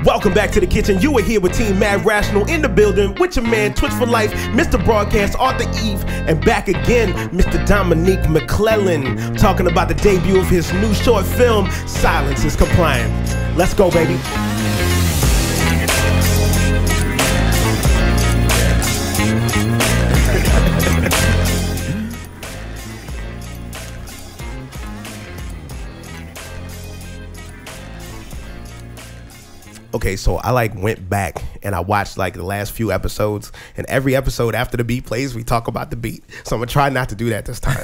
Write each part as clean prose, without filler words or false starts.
Welcome back to the kitchen. You are here with Team Mad Rational in the building with your man, Twitch for Life, MrBroadcast, Arthur Yves, and back again, Mr. Dominique McClellan, talking about the debut of his new short film, Silence is Compliant. Let's go, baby. Okay, so I went back and I watched the last few episodes, and every episode after the beat plays, we talk about the beat. So I'm gonna try not to do that this time.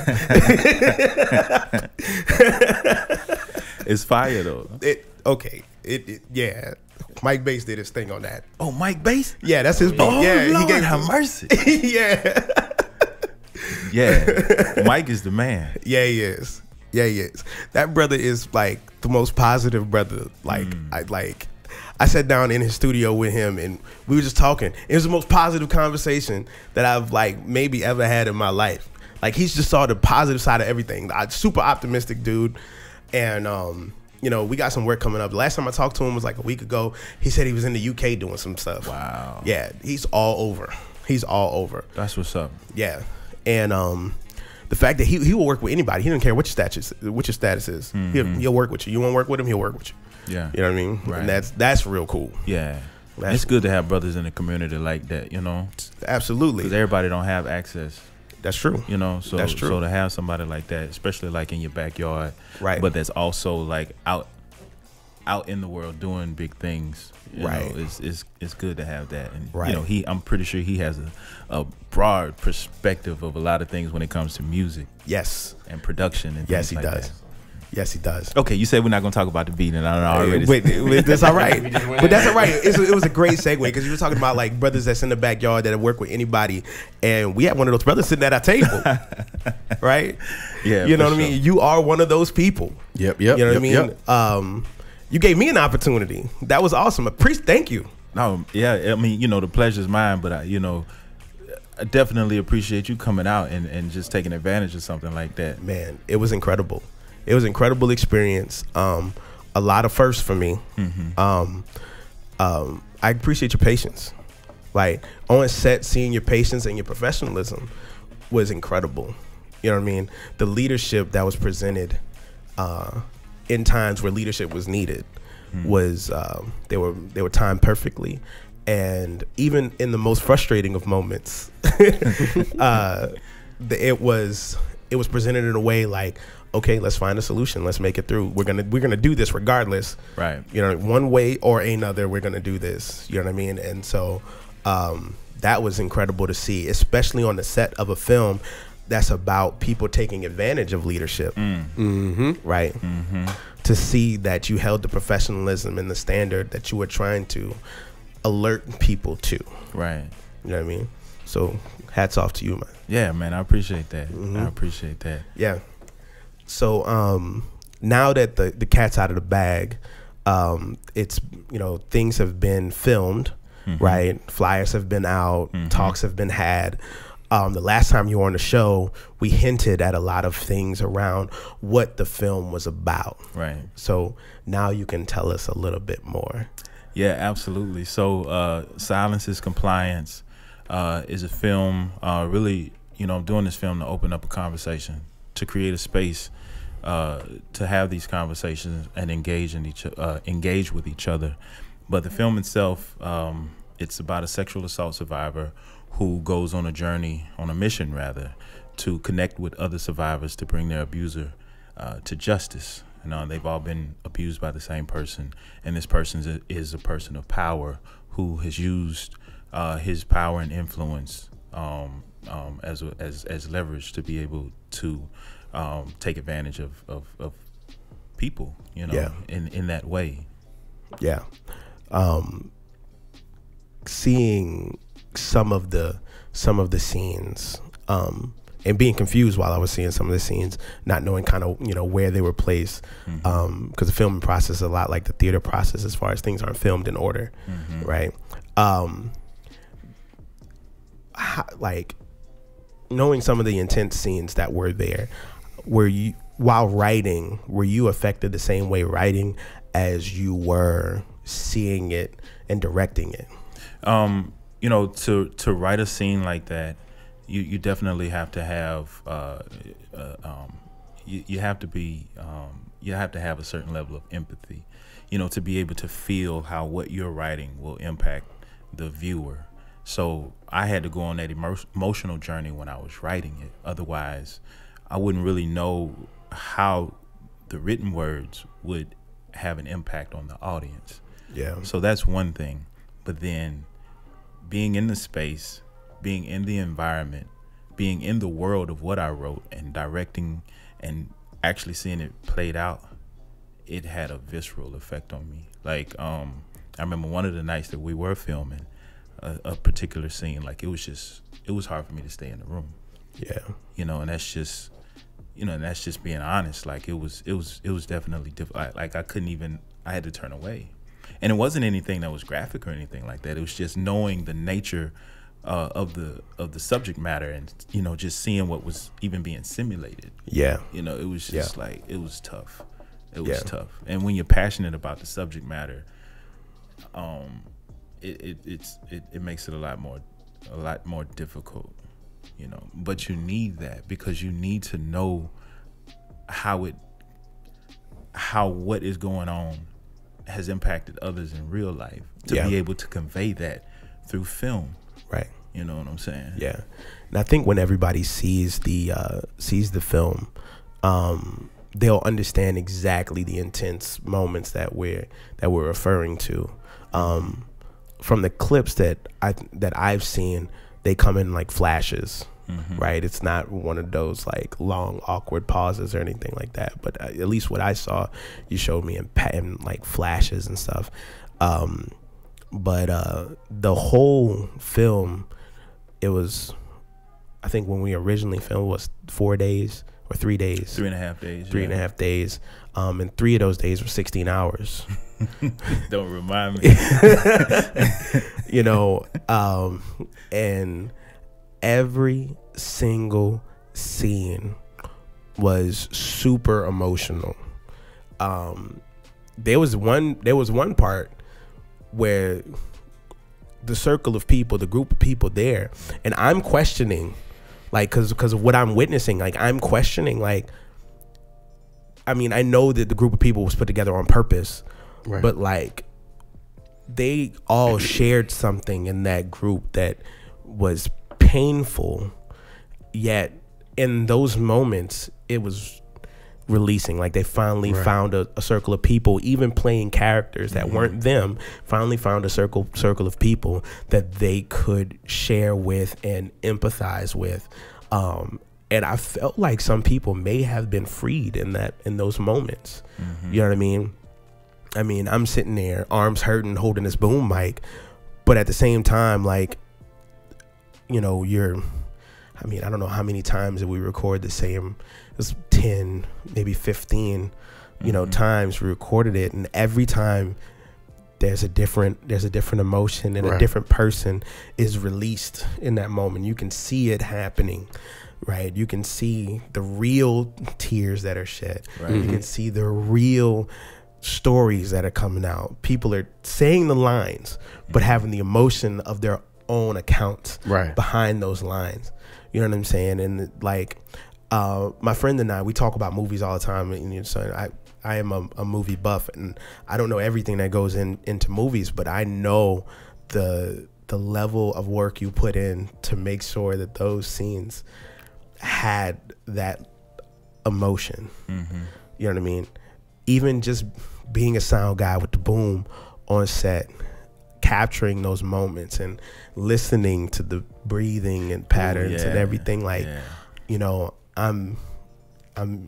It's fire though. Yeah. Mike Bass did his thing on that. Oh, Mike Bass? Yeah, that's his beat. Oh, yeah, Lord, he gave have mercy. Yeah. Yeah, Mike is the man. Yeah, he is. Yeah, he is. That brother is the most positive brother. I sat down in his studio with him and we were just talking. It was the most positive conversation that I've maybe ever had in my life. He's just saw the positive side of everything. Super optimistic dude. And we got some work coming up. The last time I talked to him was a week ago. He said he was in the UK doing some stuff. Wow. Yeah, he's all over. He's all over. That's what's up. Yeah. And the fact that he will work with anybody. He doesn't care what your status is. Mm-hmm. He'll work with you. You want to work with him, he'll work with you. Yeah. You know what I mean? Right. And that's real cool. Yeah. It's good to have brothers in the community like that, Absolutely. Because everybody don't have access. That's true. So that's true. So to have somebody like that, especially in your backyard, right? But that's also out in the world doing big things, right? It's good to have that, and right. I'm pretty sure he has a broad perspective of a lot of things when it comes to music, yes, and production, and yes, things he like does. That. Yes, he does. Okay, you said we're not going to talk about the beat, and I already. But that's all right. But that's all right. It was a great segue because you were talking about brothers that's in the backyard that work with anybody, and we had one of those brothers sitting at our table, right? Yeah, you know what I mean. You are one of those people. Yep. You know what I mean. Yep. You gave me an opportunity. That was awesome. Thank you. No, yeah. I mean, the pleasure's mine, but I definitely appreciate you coming out and just taking advantage of something like that. Man, it was incredible. It was an incredible experience. A lot of firsts for me. Mm-hmm. I appreciate your patience. On set, seeing your patience and your professionalism was incredible. You know what I mean? The leadership that was presented in times where leadership was needed was they were timed perfectly. And even in the most frustrating of moments, it was presented in a way okay, let's find a solution. Let's make it through. We're gonna do this regardless. Right. One way or another, we're gonna do this. You know what I mean? And so that was incredible to see, especially on the set of a film that's about people taking advantage of leadership. Mm-hmm. Right. Mm-hmm. To see that you held the professionalism and the standard that you were trying to alert people to. Right. You know what I mean? So hats off to you, man. Yeah, man. I appreciate that. Mm-hmm. I appreciate that. Yeah. So now that the cat's out of the bag, it's things have been filmed, mm-hmm. right? Flyers have been out, mm-hmm. talks have been had. The last time you were on the show, we hinted at a lot of things around what the film was about. Right. So now you can tell us a little bit more. Yeah, absolutely. So Silence is Compliance is a film, really, I'm doing this film to open up a conversation, to create a space to have these conversations and engage with each other. But the film itself, it's about a sexual assault survivor who goes on a mission rather, to connect with other survivors to bring their abuser to justice. They've all been abused by the same person, and this person is a person of power who has used his power and influence as leverage to be able to take advantage of people, in that way. Yeah. Seeing some of the scenes, and being confused while I was seeing some of the scenes, not knowing kind of, where they were placed. Mm-hmm. Because the filming process is a lot like the theater process as far as things aren't filmed in order. Mm-hmm. Right. Knowing some of the intense scenes that were there, while writing, were you affected the same way writing as you were seeing it and directing it? You know, to write a scene like that, you definitely have to have you have to have a certain level of empathy, you know, to be able to feel how what you're writing will impact the viewer. So I had to go on that emotional journey when I was writing it. Otherwise, I wouldn't really know how the written words would have an impact on the audience. Yeah. So that's one thing. But then being in the space, being in the environment, being in the world of what I wrote and directing and actually seeing it played out, it had a visceral effect on me. Like, I remember one of the nights that we were filming a particular scene, like it was hard for me to stay in the room. Yeah. You know, and that's just, you know, and that's just being honest. Like it was definitely difficult. Like I had to turn away. And it wasn't anything that was graphic or anything like that. It was just knowing the nature of the subject matter, and you know, just seeing what was even being simulated. Yeah. You know, it was just like, it was tough. It was tough. And when you're passionate about the subject matter, it makes it a lot more difficult. You know, but you need that, because you need to know how what is going on has impacted others in real life, to be able to convey that through film. Right. You know what I'm saying? Yeah. And I think when everybody sees the film, they'll understand exactly the intense moments that we're referring to. From the clips that I've seen, they come in like flashes. Mm-hmm. Right. It's not one of those like long, awkward pauses or anything like that. But at least what I saw, you showed me in like flashes and stuff. But the whole film, it was, I think when we originally filmed, was 4 days or 3 days. 3.5 days. 3.5 days. And 3 of those days were 16 hours. Don't remind me. You know, and every single scene was super emotional. There was one part where the circle of people, the group of people there, and I'm questioning, like, because of what I'm witnessing, like I'm questioning, like, I mean, I know that the group of people was put together on purpose, right, but like they all shared something in that group that was painful, yet in those moments it was releasing. Like they finally found a circle of people, even playing characters that weren't them, finally found a circle of people that they could share with and empathize with. And I felt like some people may have been freed in those moments. Mm-hmm. You know what I mean? I mean, I'm sitting there, arms hurting, holding this boom mic, but at the same time, like, you know, I mean, I don't know how many times that we record the same, it was 10, maybe 15, you know, times we recorded it. And every time there's a different emotion, and a different person is released in that moment. You can see it happening, right? You can see the real tears that are shed. Right. You can see the real stories that are coming out. People are saying the lines, but having the emotion of their own account behind those lines. You know what I'm saying? And like, my friend and I, we talk about movies all the time. And you know, I am a movie buff, and I don't know everything that goes into movies, but I know the level of work you put in to make sure that those scenes had that emotion. Mm-hmm. You know what I mean? Even just being a sound guy with the boom on set, capturing those moments and listening to the breathing and patterns and everything, like, you know, I'm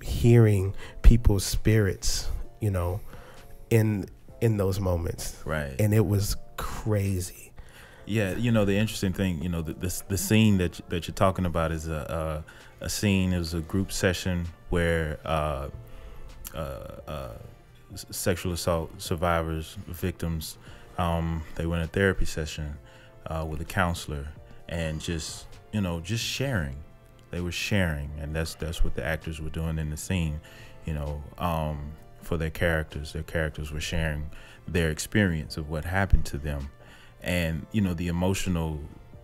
hearing people's spirits, you know, in those moments. Right. And it was crazy. Yeah, you know, the interesting thing, you know, the scene that you're talking about is a scene. It was a group session where sexual assault survivors, victims, they were in a therapy session with a counselor, and just, you know, just sharing. They were sharing, and that's what the actors were doing in the scene. You know, for their characters. Their characters were sharing their experience of what happened to them, and you know, the emotional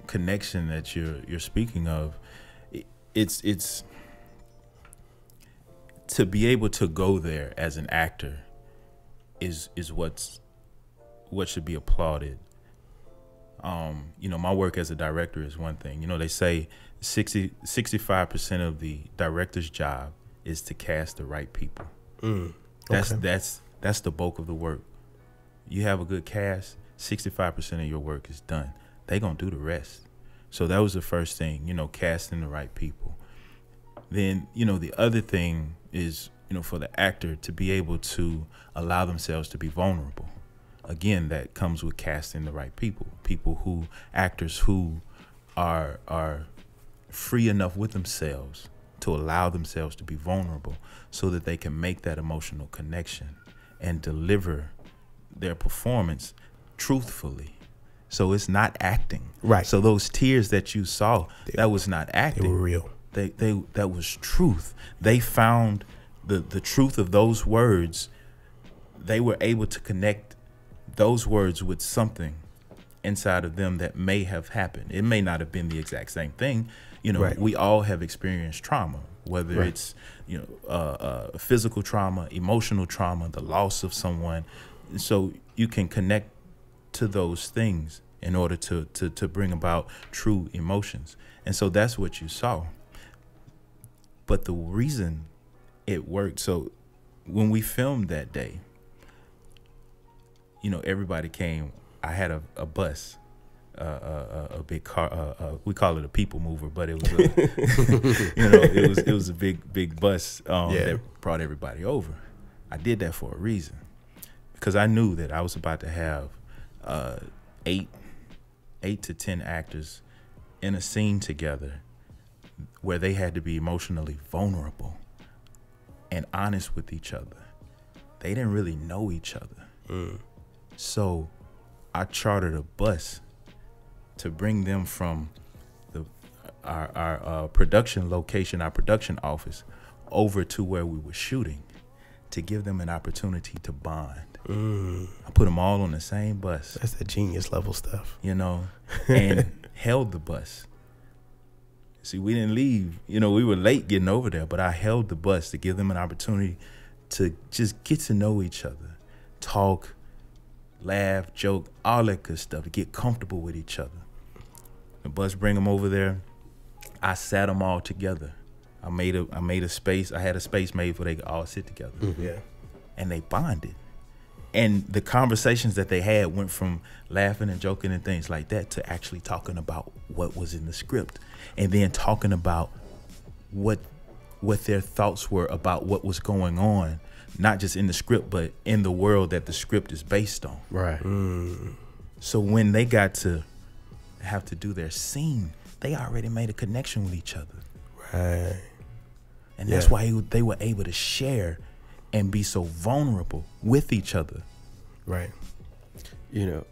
connection that you're speaking of. It's to be able to go there as an actor is what should be applauded. You know, my work as a director is one thing. You know, they say 65% of the director's job is to cast the right people. That's the bulk of the work. You have a good cast, 65% of your work is done. They gonna do the rest. So that was the first thing, you know, casting the right people. Then, you know, the other thing is, you know, for the actor to be able to allow themselves to be vulnerable. Again, that comes with casting the right people, actors who are free enough with themselves to allow themselves to be vulnerable so that they can make that emotional connection and deliver their performance truthfully. So it's not acting. Right. So those tears that you saw, that was not acting. They were real. That was truth. They found the truth of those words. They were able to connect those words with something inside of them that may have happened. It may not have been the exact same thing. You know, we all have experienced trauma, whether it's, you know, physical trauma, emotional trauma, the loss of someone. So you can connect to those things in order to bring about true emotions. And so that's what you saw. But the reason it worked, so when we filmed that day, you know, everybody came. I had a bus, a big car. We call it a people mover, but it was, you know, it was a big bus that brought everybody over. I did that for a reason, because I knew that I was about to have 8 to 10 actors in a scene together where they had to be emotionally vulnerable and honest with each other. They didn't really know each other. So I chartered a bus to bring them from our production location, our production office, over to where we were shooting, to give them an opportunity to bond. I put them all on the same bus. That's the genius level stuff. You know, and held the bus. See, we didn't leave. You know, we were late getting over there, but I held the bus to give them an opportunity to just get to know each other, talk, laugh, joke, all that good stuff, to get comfortable with each other. The bus bring them over there. I sat them all together. I made a space. I had a space made where they could all sit together. Yeah. And they bonded. And the conversations that they had went from laughing and joking and things like that to actually talking about what was in the script, and then talking about what their thoughts were about what was going on, not just in the script, but in the world that the script is based on. Right. So when they got to have to do their scene, they already made a connection with each other. Right. And that's why they were able to share and be so vulnerable with each other. Right. You know,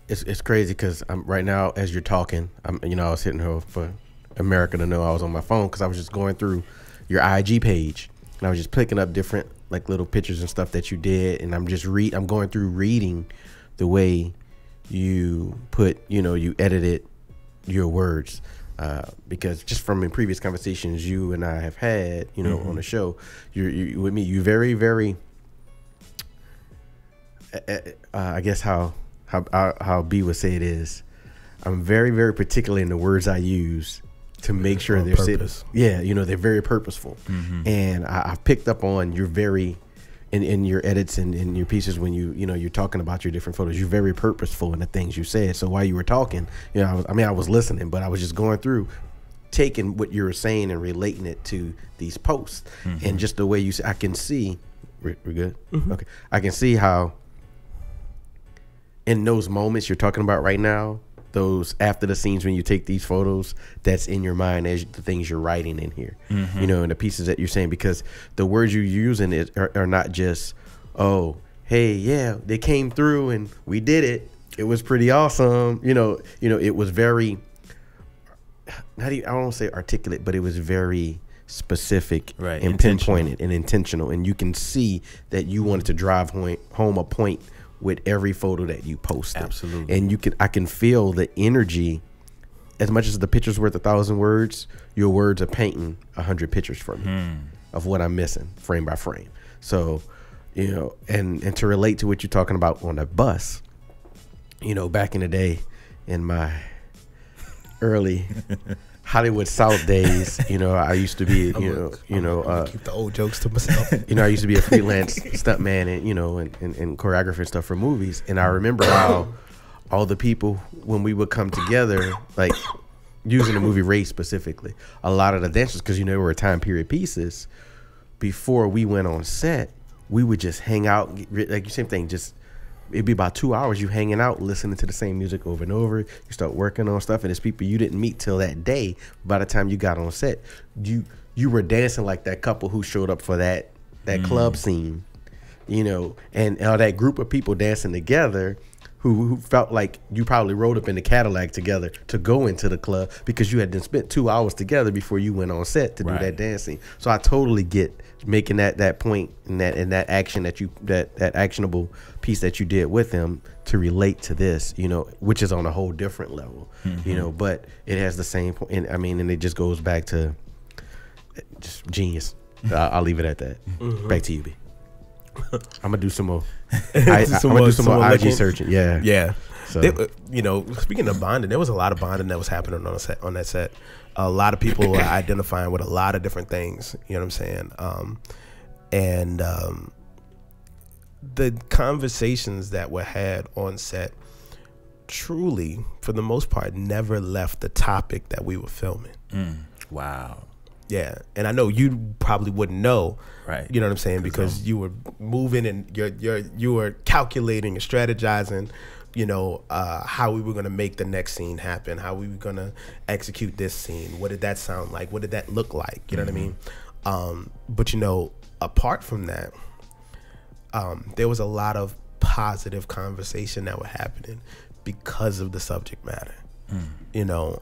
it's crazy because I'm right now, as you're talking, I was hitting her for America to know I was on my phone, because I was just going through your IG page, and I was just picking up different like little pictures and stuff that you did, and I'm going through reading the way you put, you edited your words. Because just from in previous conversations you and I have had, on the show, you with me, you very, very, I guess how B would say it is, I'm very, very particular in the words I use to make sure they're purpose. They're very purposeful. And I've picked up on you're very, in your edits and in your pieces, when you're talking about your different photos, you're very purposeful in the things you said. So while you were talking, I was listening, but I was just going through, taking what you were saying and relating it to these posts. And just the way you say, I can see, we're good? Okay. I can see how in those moments you're talking about right now, those after the scenes when you take these photos, that's in your mind as the things you're writing in here, and the pieces that you're saying, because the words you're using are not just, oh, hey, yeah, they came through and we did it. It was pretty awesome. It was very, I don't want to say articulate, but it was very specific Right. and Intentional. pinpointed and intentional, and you can see that you wanted to drive home a point with every photo that you posted. Absolutely. And I can feel the energy. As much as the picture's worth 1,000 words, your words are painting 100 pictures for me of what I'm missing frame by frame. So, you know, and to relate to what you're talking about on the bus, you know, back in the day, in my early Hollywood South days, you know, I used to be, keep the old jokes to myself. you know, I used to be a freelance stuntman and, you know, and choreographer and stuff for movies. And I remember how all the people, when we would come together, like using the movie Race specifically, a lot of the dancers, because, you know, we were time period pieces, before we went on set, we would just hang out, like you same thing, just it'd be about 2 hours you hanging out, listening to the same music over and over. You start working on stuff, and it's people you didn't meet till that day. By the time you got on set, you were dancing like that couple who showed up for that club scene, you know, and all that group of people dancing together who felt like you probably rode up in the Cadillac together to go into the club because you had then spent 2 hours together before you went on set to do that dancing. So I totally get making that point and that action that actionable piece that you did with him to relate to this, you know, which is on a whole different level, you know, but it has the same point. And I mean, and it just goes back to just genius. I'll leave it at that. Back to you, B. I'm gonna do some more. I'm gonna do some more IG searching. Yeah. So you know, speaking of bonding, there was a lot of bonding that was happening on that set. A lot of people were identifying with a lot of different things. You know what I'm saying? The conversations that were had on set, truly, for the most part, never left the topic that we were filming. Wow. Yeah, and I know you probably wouldn't know, right? You know what I'm saying, because you were moving and you were calculating and strategizing, you know, how we were going to make the next scene happen, how we were going to execute this scene. What did that sound like? What did that look like? You know what I mean? But you know, apart from that, there was a lot of positive conversation that were happening because of the subject matter. You know.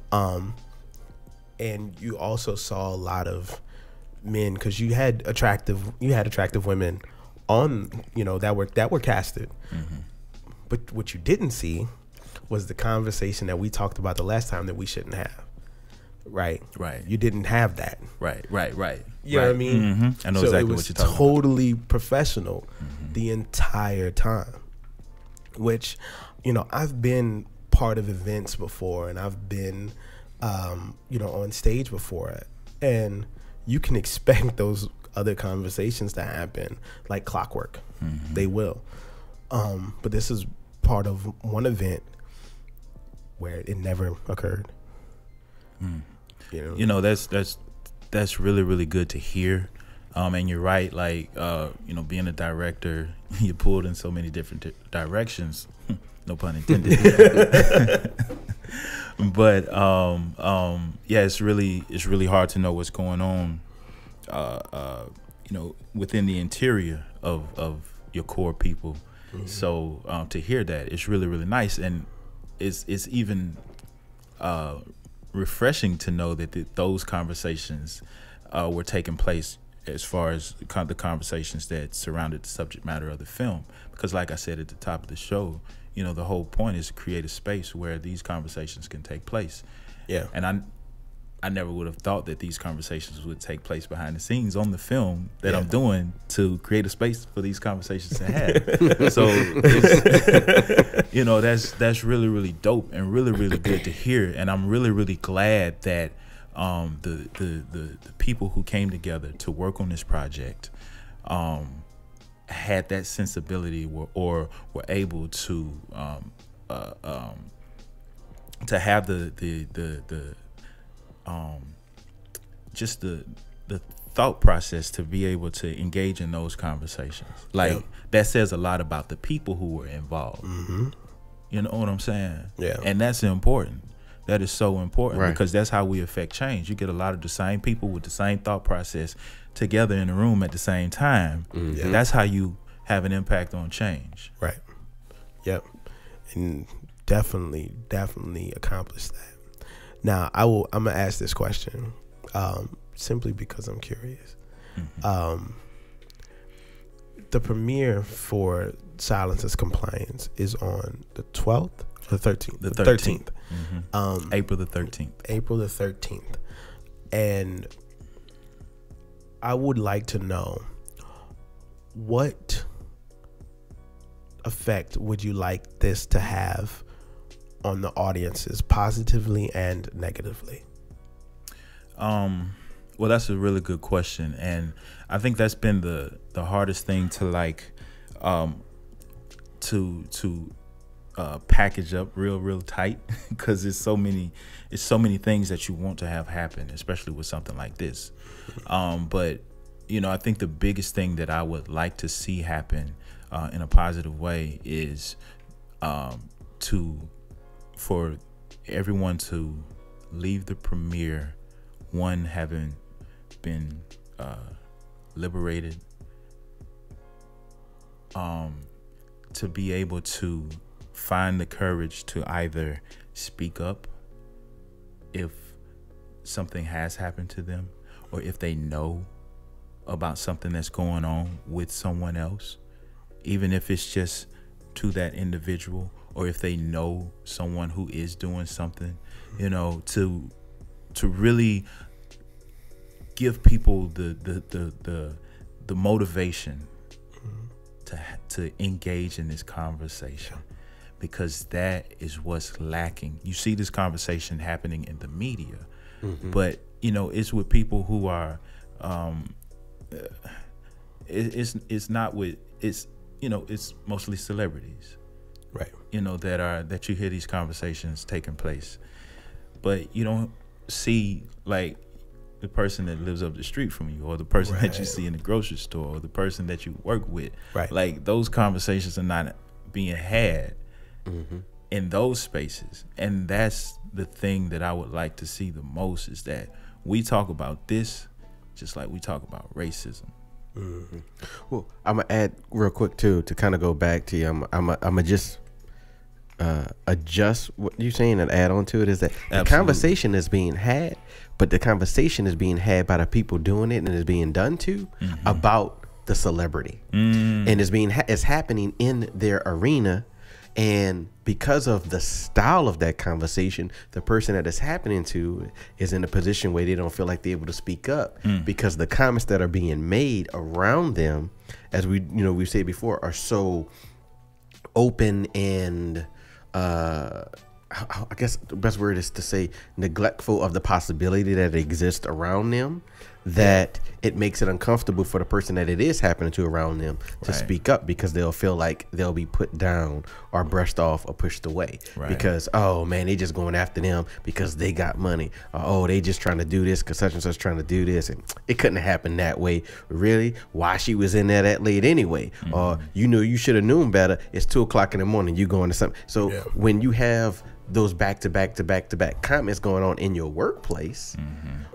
And you also saw a lot of men, because you had attractive women on, you know, that were casted. But what you didn't see was the conversation that we talked about the last time that we shouldn't have. Right. You didn't have that. Right. You know what I mean? I know so exactly it was what you're talking totally professional the entire time. Which, you know, I've been part of events before, and I've been you know, on stage before, and you can expect those other conversations to happen like clockwork. They will. But this is part of one event where it never occurred. You know, that's really, really good to hear. And you're right, like, you know, being a director, you're pulled in so many different directions. No pun intended. But yeah, it's really hard to know what's going on, you know, within the interior of your core people. So to hear that, it's really, really nice, and it's even refreshing to know that those conversations were taking place as far as the conversations that surrounded the subject matter of the film. Because like I said at the top of the show, you know, the whole point is to create a space where these conversations can take place. Yeah. And I never would have thought that these conversations would take place behind the scenes on the film that I'm doing to create a space for these conversations to have. So, it's, you know, that's really, really dope and really, really good to hear. And I'm really, really glad that the people who came together to work on this project had that sensibility or were able to have just the thought process to be able to engage in those conversations. Like that says a lot about the people who were involved. You know what I'm saying? Yeah. And that's important. That is so important because that's how we affect change. You get a lot of the same people with the same thought process together in the room at the same time. That's how you have an impact on change. Right. Yep. And definitely accomplished that. Now I'm gonna ask this question, simply because I'm curious. Mm-hmm. The premiere for Silence is Compliance is on the 12th or the 13th? The 13th. Mm-hmm. April the 13th. April the 13th. And I would like to know, what effect would you like this to have on the audiences, positively and negatively? Well, that's a really good question, and I think that's been the hardest thing to like to package up real tight, because it's so many things that you want to have happen, especially with something like this. But you know, I think the biggest thing that I would like to see happen in a positive way is for everyone to leave the premiere, one, having been liberated, to be able to find the courage to either speak up if something has happened to them, or if they know about something that's going on with someone else, even if it's just to that individual, or if they know someone who is doing something, you know, to really give people the motivation to engage in this conversation, because that is what's lacking. You see this conversation happening in the media, but you know, it's with people who are it's not with, it's, you know, it's mostly celebrities, Right. you know, that you hear these conversations taking place, but you don't see like the person that lives up the street from you, or the person that you see in the grocery store, or the person that you work with. Right. Like, those conversations are not being had in those spaces. And that's the thing that I would like to see the most, is that we talk about this just like we talk about racism. Well, I'm gonna add real quick too, to kind of go back to you. I'm gonna just adjust what you're saying and add on to it, is that the conversation is being had, but the conversation is being had by the people doing it, and is being done to about the celebrity, and it's happening in their arena. And because of the style of that conversation, the person that it's happening to is in a position where they don't feel like they're able to speak up, because the comments that are being made around them, as we've said before, are so open and I guess the best word is to say neglectful of the possibility that exists around them, that it makes it uncomfortable for the person that it is happening to around them to speak up, because they'll feel like they'll be put down or brushed off or pushed away, because, oh man, they just going after them because they got money, or oh, they just trying to do this because such and such trying to do this, and it couldn't have happened that way. Really? Why she was in there that late anyway? Or you should have known better. It's 2 o'clock in the morning, you going to something. So when you have those back to back comments going on in your workplace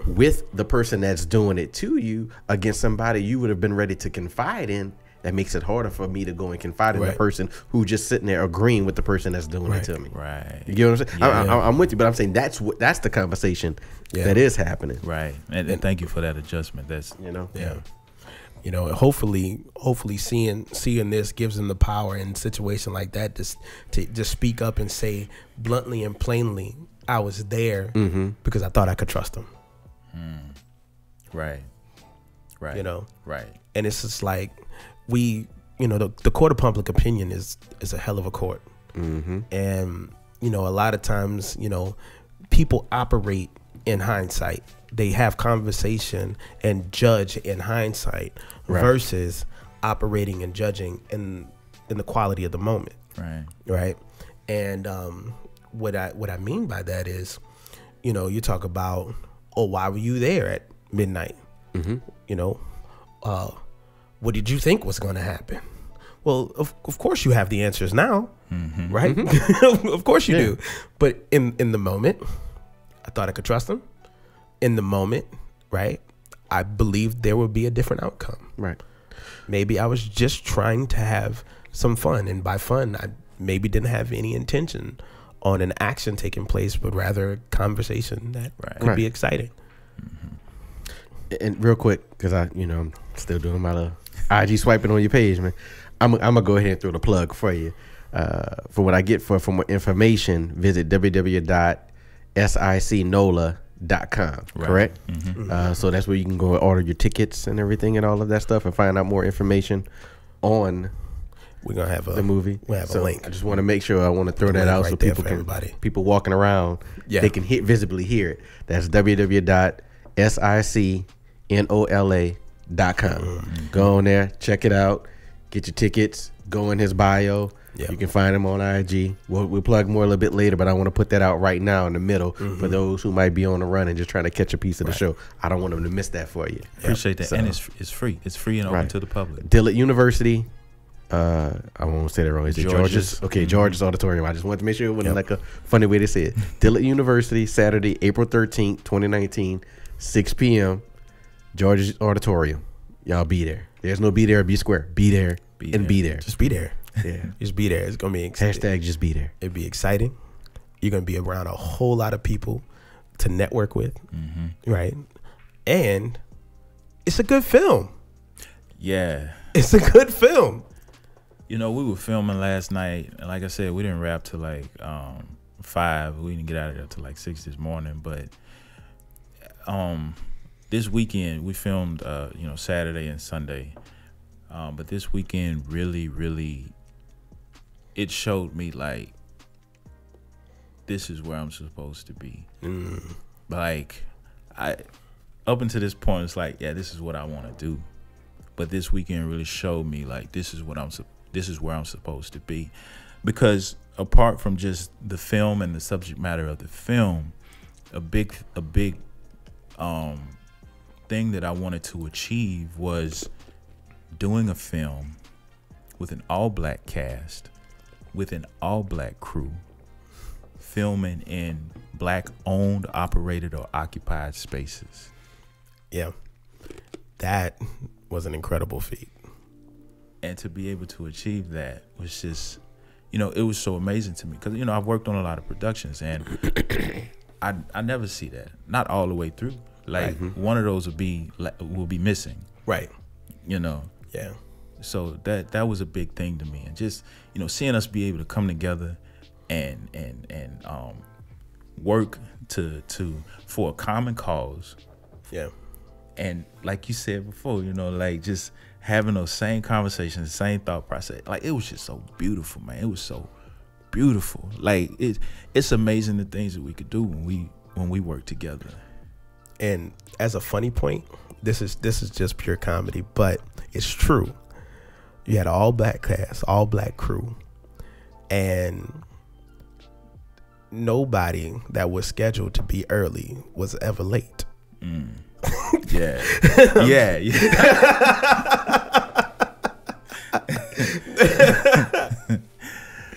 with the person that's doing it to you against somebody you would have been ready to confide in, that makes it harder for me to go and confide in the person who just sitting there agreeing with the person that's doing it to me. You know what I'm saying? I'm with you, but I'm saying that's the conversation that is happening. And thank you for that adjustment. That's, you know, hopefully seeing this gives them the power in a situation like that to just speak up and say bluntly and plainly, I was there because I thought I could trust them. You know, and it's just like, the court of public opinion is a hell of a court, and you know, a lot of times, you know, people operate in hindsight. They have conversation and judge in hindsight versus operating and judging in the quality of the moment. And what I mean by that is, you know, you talk about, oh, why were you there at midnight? You know, what did you think was going to happen? Well, of course you have the answers now, right? Of course you do. But in the moment, I thought I could trust them. In the moment, I believed there would be a different outcome. Maybe I was just trying to have some fun, and by fun, I maybe didn't have any intention on an action taking place, but rather a conversation that could be exciting. And real quick, because I'm still doing my little IG swiping on your page, man. I'm gonna go ahead and throw the plug for you. For what I get for more information, visit www.sicnola.com. Correct? Mm-hmm. So that's where you can go and order your tickets and everything and all of that stuff and find out more information on. We're gonna have the movie. We'll have a link. I just want to make sure I want to throw that out so people can people walking around they can visibly hear it. That's www.sicnola.com. Go on there, check it out, get your tickets. Go in his bio. You can find him on IG. We'll plug more a little bit later, but I want to put that out right now in the middle for those who might be on the run and just trying to catch a piece of the show. I don't want them to miss that for you. Appreciate that. So, and it's free. It's free and open to the public. Dillard University. I won't say that wrong. Is it George's? Okay, George's Auditorium. I just wanted to make sure it wasn't like a funny way to say it. Dillard University, Saturday, April 13th, 2019, 6 p.m. George's Auditorium. Y'all be there. There's no be there, be square. Be there and be there. Just be there. Yeah. Just be there. It's going to be exciting. Hashtag just be there. It'd be exciting. You're going to be around a whole lot of people to network with. Right? And it's a good film. Yeah. It's a good film. We were filming last night, and like I said, we didn't wrap till like 5. We didn't get out of there till like 6 this morning. But this weekend we filmed, Saturday and Sunday. But this weekend really, it showed me like this is where I'm supposed to be. Like up until this point, it's like, yeah, this is what I want to do. But this weekend really showed me like this is where I'm supposed to be, because apart from just the film and the subject matter of the film, a big thing that I wanted to achieve was doing a film with an all-black cast, with an all-black crew, filming in black-owned, operated, or occupied spaces. Yeah, that was an incredible feat. And to be able to achieve that was just, it was so amazing to me. Because, I've worked on a lot of productions, and I never see that. Not all the way through. Like, one of those will be missing. Right. Yeah. So that was a big thing to me. And just, seeing us be able to come together and work for a common cause. Yeah. And like you said before, like just having those same conversations, the same thought process. Like, it was just so beautiful, man. It was so beautiful. Like, it's amazing the things that we could do when we work together. And as a funny point, this is just pure comedy, but it's true. You had an all-black cast, all-black crew, and nobody that was scheduled to be early was ever late. Yeah.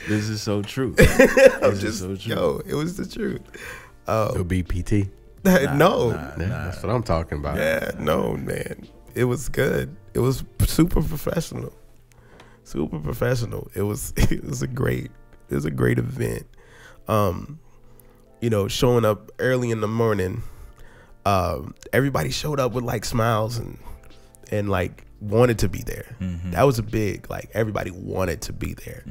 This is so true. Yo, it was the truth. It'll be PT. That's what I'm talking about. Yeah, no, man. It was good. It was super professional. It was a great event. Showing up early in the morning, everybody showed up with like smiles and like wanted to be there. That was a big, like, everybody wanted to be there.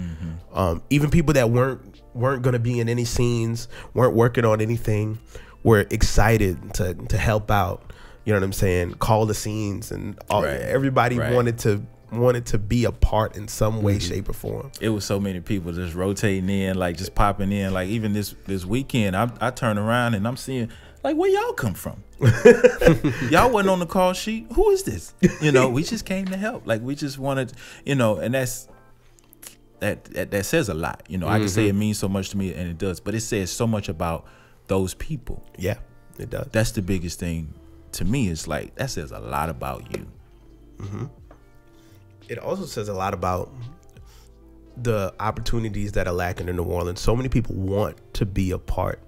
Even people that weren't going to be in any scenes, weren't working on anything, were excited to help out. You know what I'm saying? Call the scenes and all. Everybody wanted to be a part in some way, shape, or form. It was so many people just rotating in, like just popping in. Like even this weekend, I turn around and I'm seeing, like, where y'all come from? Y'all wasn't on the call sheet. Who is this? We just came to help. Like, we just wanted, and that says a lot. I can say it means so much to me, and it does, but it says so much about those people. Yeah, it does. That's the biggest thing to me. It's like, that says a lot about you. It also says a lot about the opportunities that are lacking in New Orleans. So many people want to be a part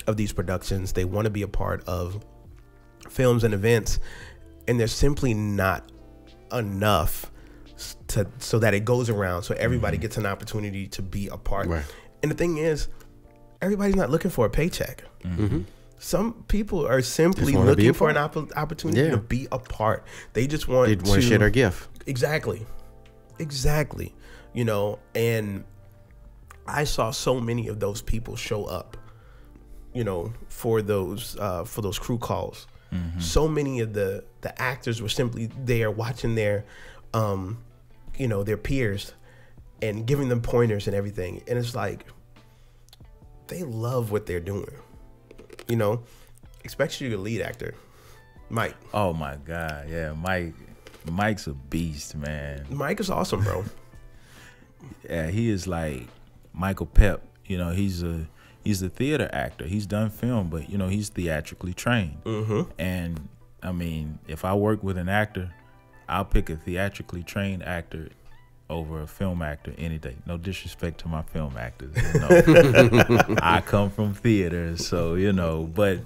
of these productions. They want to be a part of films and events, and there's simply not enough so that it goes around, so everybody gets an opportunity to be a part. And the thing is, everybody's not looking for a paycheck. Some people are simply wanna be looking a for an part. opportunity Yeah. to be a part. They just want They want to share their gift. Exactly. You know, and I saw so many of those people show up, you know, for those crew calls. So many of the actors were simply there watching their, you know, their peers and giving them pointers and everything. And it's like, they love what they're doing, you know, especially the lead actor, Mike. Oh my God, yeah, Mike's a beast, man. Mike is awesome, bro. Yeah, he is like Michael Pep. You know, he's a theater actor. He's done film, but you know, he's theatrically trained. And I mean, if I work with an actor, I'll pick a theatrically trained actor over a film actor any day. No disrespect to my film actors. You know? I come from theater, so you know, but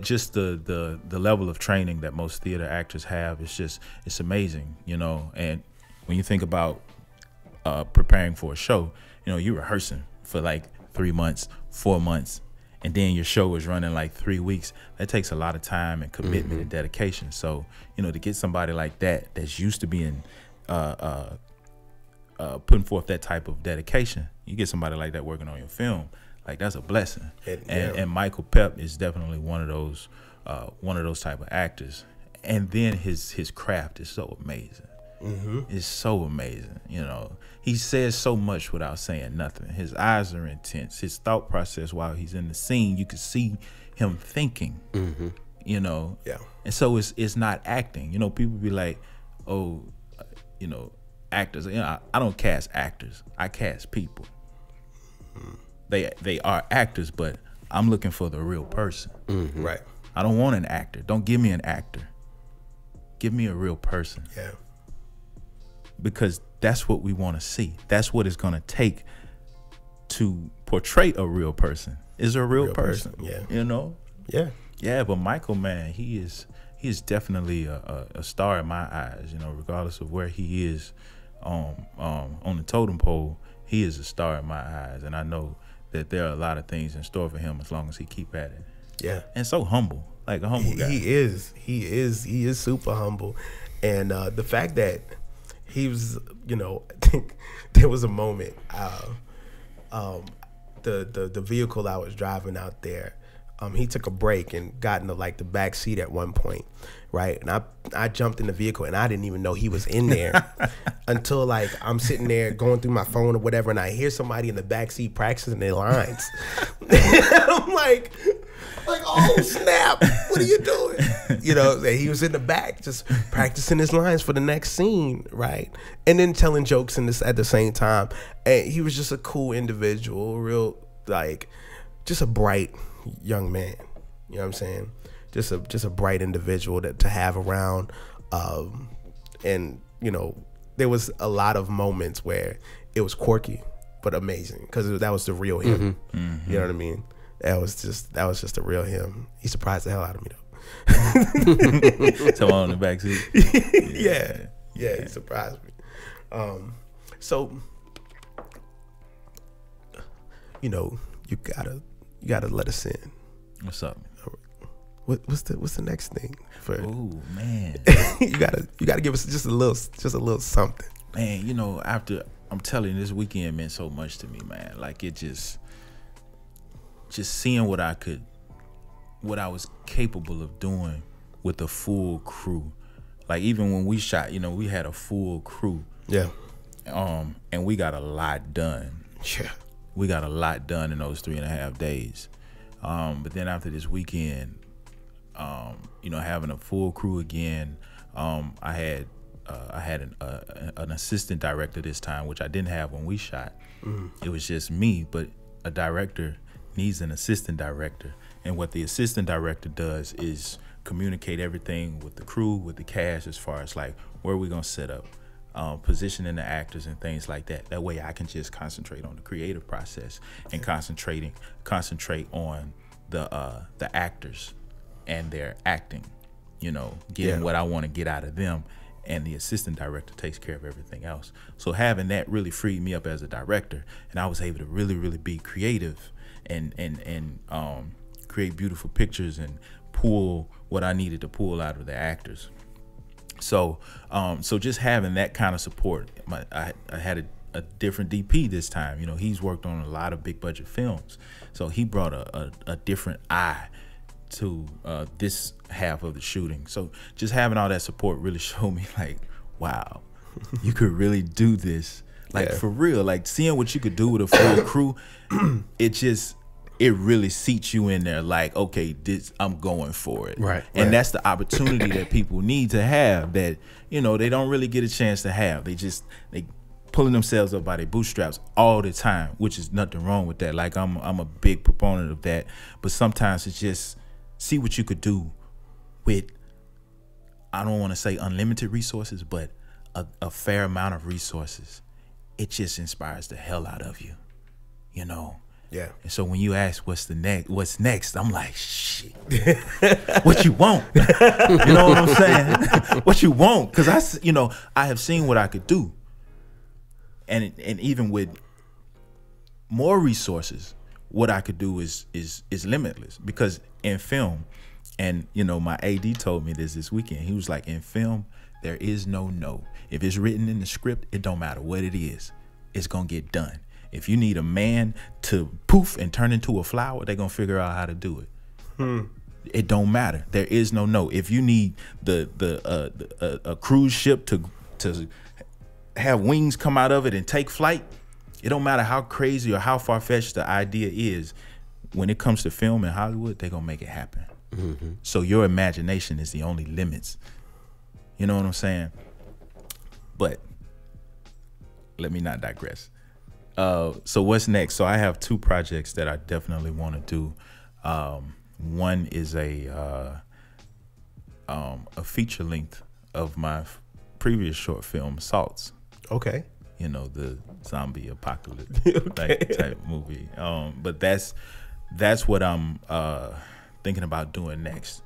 just the level of training that most theater actors have is just, it's amazing, you know. And when you think about preparing for a show, you know, you're rehearsing for like 3 months, 4 months, and then your show is running like 3 weeks. That takes a lot of time and commitment and dedication. So, you know, to get somebody like that that's used to being putting forth that type of dedication, you get somebody like that working on your film, like that's a blessing. And Michael Pep is definitely one of those type of actors. And then his craft is so amazing. It's so amazing. You know, he says so much without saying nothing. His eyes are intense. His thought process while he's in the scene, you can see him thinking. You know, and so it's not acting. You know, people be like, oh, you know, actors. You know, I don't cast actors. I cast people. They are actors, but I'm looking for the real person. Right. I don't want an actor. Don't give me an actor. Give me a real person. Yeah. Because that's what we want to see. That's what it's going to take to portray a real person. Is a real person. Yeah. You know? Yeah. Yeah, but Michael, man, he is definitely a star in my eyes, you know, regardless of where he is on the totem pole. He is a star in my eyes, and I know that there are a lot of things in store for him as long as he keep at it. Yeah. And so humble, like a humble guy. He is super humble. And the fact that he was, you know, I think there was a moment, the vehicle I was driving out there, he took a break and got into like the back seat at one point, right? And I jumped in the vehicle and I didn't even know he was in there until like I'm sitting there going through my phone or whatever, and I hear somebody in the back seat practicing their lines. I'm like, oh snap! What are you doing? You know, he was in the back just practicing his lines for the next scene, right? And then telling jokes in this at the same time. And he was just a cool individual, real like, just a bright young man. You know what I'm saying? Just a bright individual to have around. And you know, there was a lot of moments where it was quirky but amazing because that was the real him. You know what I mean? That was just the real him. He surprised the hell out of me though. So on the back seat. Yeah, he surprised me. So you know, you gotta let us in. What's up? What's the next thing? Oh man, you gotta give us just a little something. Man, you know, after I'm telling you, this weekend meant so much to me, man. Like it just seeing what I was capable of doing with a full crew. Like even when we shot, you know, we had a full crew. Yeah. And we got a lot done. Yeah. We got a lot done in those 3.5 days. But then after this weekend, you know, having a full crew again, I had an assistant director this time, which I didn't have when we shot. It was just me, but a director needs an assistant director. And what the assistant director does is communicate everything with the crew, with the cast, as far as like where we're gonna set up, positioning the actors and things like that. That way I can just concentrate on the creative process and concentrate on the actors and their acting, you know, getting what I want to get out of them. And the assistant director takes care of everything else. So having that really freed me up as a director, and I was able to really, really be creative and create beautiful pictures and pull what I needed to pull out of the actors. So so just having that kind of support. I had a different DP this time. You know, he's worked on a lot of big budget films, so he brought a different eye to this half of the shooting. So just having all that support really showed me, like, wow, you could really do this, like, for real. Like, seeing what you could do with a full crew, it really seats you in there, like, okay, I'm going for it. Right. And that's the opportunity that people need to have, that, you know, they don't really get a chance to have. They pulling themselves up by their bootstraps all the time, which is nothing wrong with that. Like, I'm a big proponent of that. But sometimes it's just see what you could do with, I don't want to say unlimited resources, but a fair amount of resources. It just inspires the hell out of you, you know? Yeah. And so when you ask what's next, I'm like, shit. What you want? You know what I'm saying? What you want? Because I have seen what I could do. And even with more resources, what I could do is limitless. Because in film, and you know, my AD told me this weekend. He was like, in film, there is no. If it's written in the script, it don't matter what it is. It's gonna get done. If you need a man to poof and turn into a flower, they're gonna figure out how to do it. It don't matter. There is no. If you need a cruise ship to have wings come out of it and take flight, it don't matter how crazy or how far-fetched the idea is. When it comes to film in Hollywood, they're gonna make it happen. So your imagination is the only limits. You know what I'm saying? But let me not digress. So what's next? So I have two projects that I definitely want to do. One is a feature length of my previous short film, Salts. Okay. You know, the zombie apocalypse type movie. But that's what I'm thinking about doing next.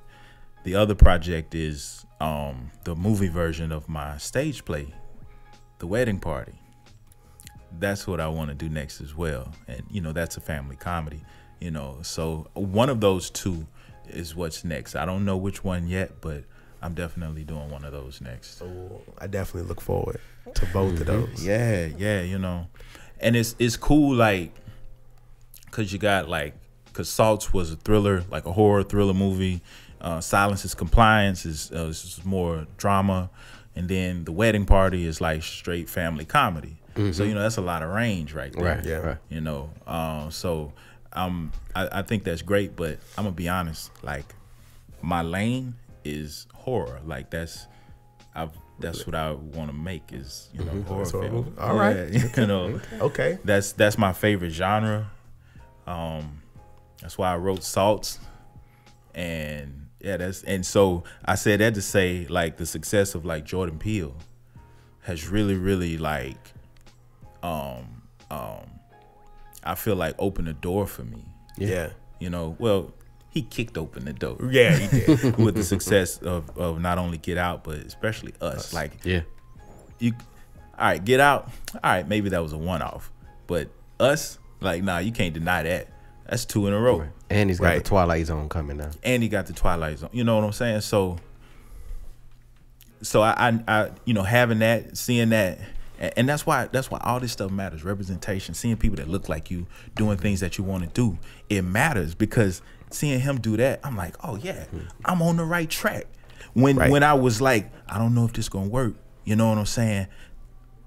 The other project is the movie version of my stage play, The Wedding Party. That's what I want to do next as well. And, you know, that's a family comedy, you know. So one of those two is what's next. I don't know which one yet, but I'm definitely doing one of those next. So I definitely look forward to both of those. Yeah, you know. And it's cool, like, because you got, like, because Salts was a thriller, like a horror thriller movie. Silence is Compliance is more drama. And then The Wedding Party is like straight family comedy. So, you know, that's a lot of range right there. Right, yeah, right. You know, so I think that's great, but I'm going to be honest, like, my lane is horror. Like, that's what I want to make is, you know, horror film. All right. You know, okay. That's my favorite genre. That's why I wrote Salts. And yeah, so I said that to say, like, the success of, like, Jordan Peele has really like I feel like opened a door for me. Yeah. You know, well, he kicked open the door. Yeah, he did. With the success of not only Get Out, but especially Us. Like, yeah. All right, Get Out, all right, maybe that was a one-off. But Us, like, nah, you can't deny that. That's 2 in a row. Right. And he's got the Twilight Zone coming now. And he got the Twilight Zone. You know what I'm saying? So I you know, having that, seeing that, and that's why all this stuff matters. Representation, seeing people that look like you doing things that you want to do, it matters, because seeing him do that, I'm like, oh yeah, I'm on the right track. When I was like, I don't know if this gonna work, you know what I'm saying?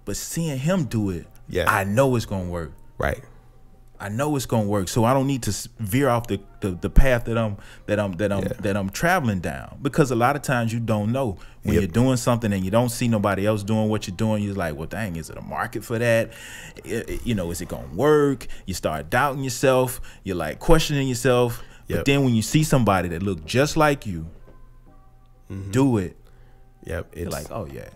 But seeing him do it, I know it's gonna work. Right. I know it's gonna work, so I don't need to veer off the path that I'm traveling down, because a lot of times you don't know when you're doing something and you don't see nobody else doing what you're doing. You're like, well, dang, is it a market for that? You know, is it gonna work? You start doubting yourself. You're like questioning yourself. But then when you see somebody that look just like you do it, you're like, oh yeah,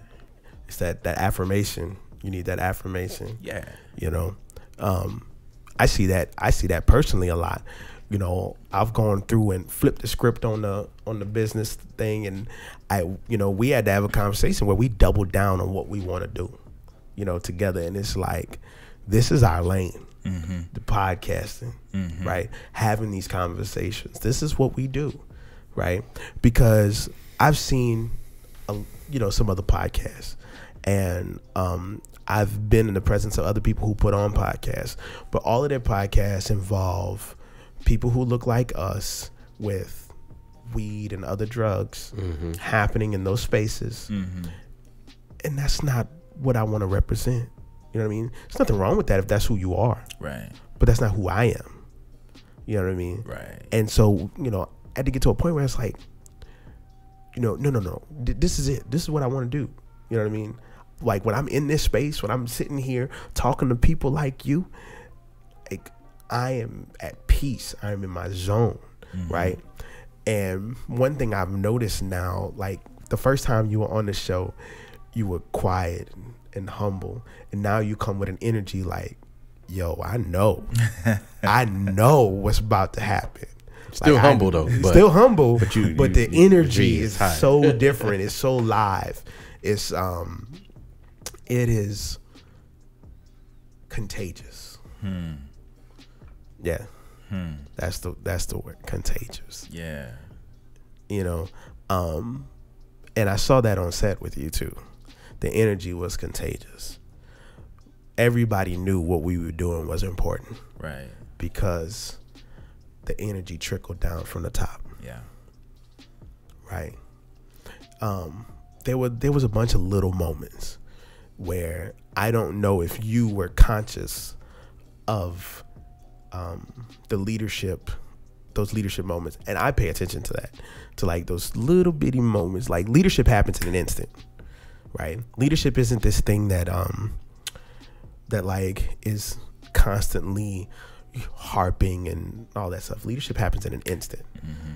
it's that affirmation. You need that affirmation. Yeah, you know. I see that personally a lot. You know, I've gone through and flipped the script on the business thing, and we had to have a conversation where we doubled down on what we want to do, you know, together. And it's like, this is our lane. the podcasting, right? Having these conversations. This is what we do, right? Because I've seen, some other podcasts, and I've been in the presence of other people who put on podcasts, but all of their podcasts involve people who look like us with weed and other drugs happening in those spaces. And that's not what I want to represent. You know what I mean? There's nothing wrong with that if that's who you are. Right. But that's not who I am. You know what I mean? Right. And so, I had to get to a point where it's like, no. This is it. This is what I want to do. You know what I mean? Like when I'm in this space, when I'm sitting here talking to people like you, like I am at peace. I am in my zone, right? And one thing I've noticed now, like the first time you were on the show, you were quiet and humble, and now you come with an energy like, yo, I know what's about to happen. Still humble though. Still humble, but the energy is is so different. It's so live. It is contagious. Yeah. That's the word, contagious. Yeah. And I saw that on set with you too. The energy was contagious. Everybody knew what we were doing was important. Right. Because the energy trickled down from the top. Yeah. Right. There was a bunch of little moments where I don't know if you were conscious of the leadership, those leadership moments, and I pay attention to that, to like those little bitty moments. Like leadership happens in an instant, right? Leadership isn't this thing that like is constantly harping and all that stuff. Leadership happens in an instant.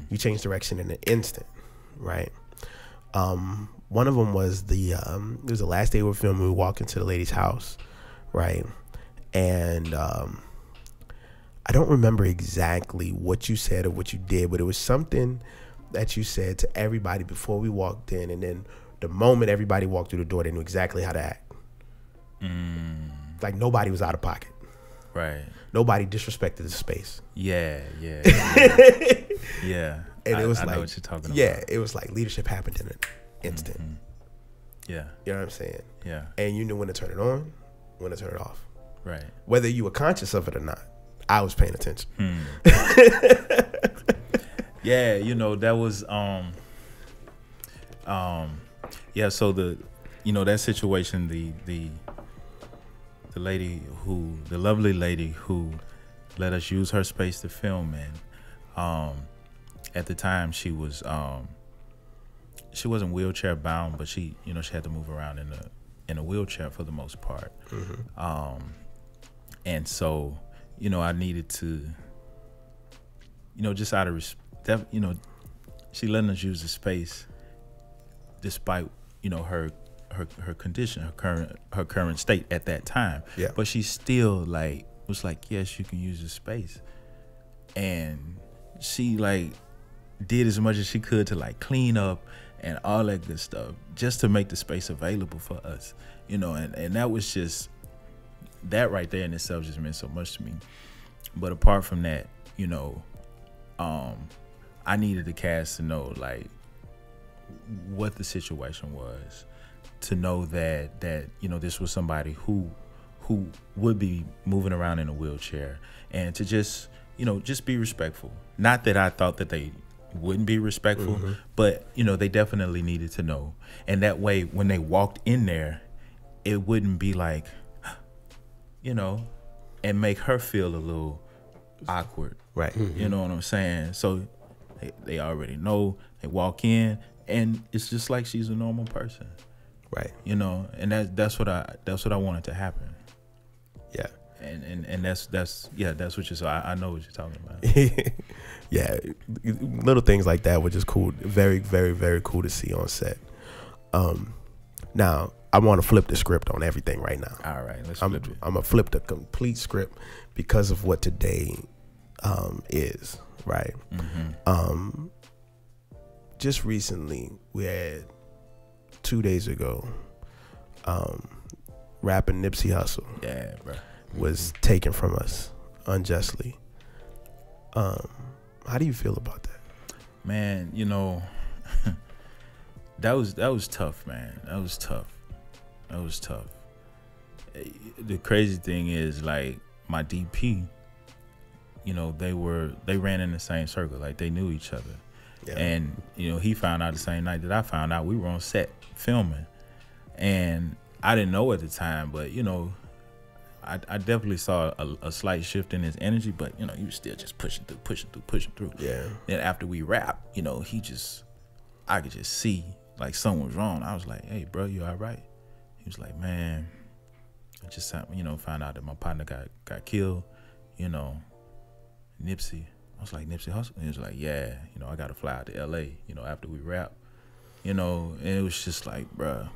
You change direction in an instant, right? One of them was it was the last day we were filming. We walked into the lady's house, right? And I don't remember exactly what you said or what you did, but it was something that you said to everybody before we walked in, and then the moment everybody walked through the door, they knew exactly how to act. Like nobody was out of pocket. Right. Nobody disrespected the space. Yeah. Yeah. And it was I like, know what you're talking about. Yeah, it was like leadership happened in an instant. Yeah. You know what I'm saying? Yeah. And you knew when to turn it on, when to turn it off. Right. Whether you were conscious of it or not, I was paying attention. Yeah, that was yeah, so the that situation, the lovely lady who let us use her space to film in, at the time she wasn't wheelchair bound, but she had to move around in a wheelchair for the most part. And so I needed to just out of respect, she letting us use the space despite her condition, her current state at that time. Yeah. But she still was like, yes, you can use the space. And she did as much as she could to clean up and all that good stuff just to make the space available for us, and that was just, that right there in itself just meant so much to me. But apart from that, I needed the cast to know what the situation was, to know that this was somebody who would be moving around in a wheelchair, and to just be respectful. Not that I thought that they wouldn't be respectful, but they definitely needed to know. And that way when they walked in there, it wouldn't be and make her feel a little awkward. Right. You know what I'm saying? So they already know. They walk in and it's just like she's a normal person. Right. And that's what I wanted to happen. Yeah. And that's what you're, so I know what you're talking about. Yeah. Little things like that were just cool. Very, very, very cool to see on set. Now I want to flip the script on everything right now. All right, let's flip it. I'm gonna flip the complete script because of what today is, right? Just recently, we had 2 days ago, rapping Nipsey Hussle. Yeah, bro. was taken from us unjustly. How do you feel about that? Man, you know, that was tough, man. That was tough. The crazy thing is, like, my DP, you know, they ran in the same circle, like they knew each other. Yeah. And, you know, he found out the same night that I found out. We were on set filming, and I didn't know at the time, but, you know, I definitely saw a slight shift in his energy, but, you know, he was still just pushing through. Yeah. Then after we wrapped, you know, I could just see like something was wrong. I was like, hey, bro, you all right? He was like, man, I just, you know, found out that my partner got killed, you know, Nipsey. I was like, Nipsey Hussle? And he was like, yeah, you know, I got to fly out to L.A., you know, after we wrapped, you know, and it was just like, bruh.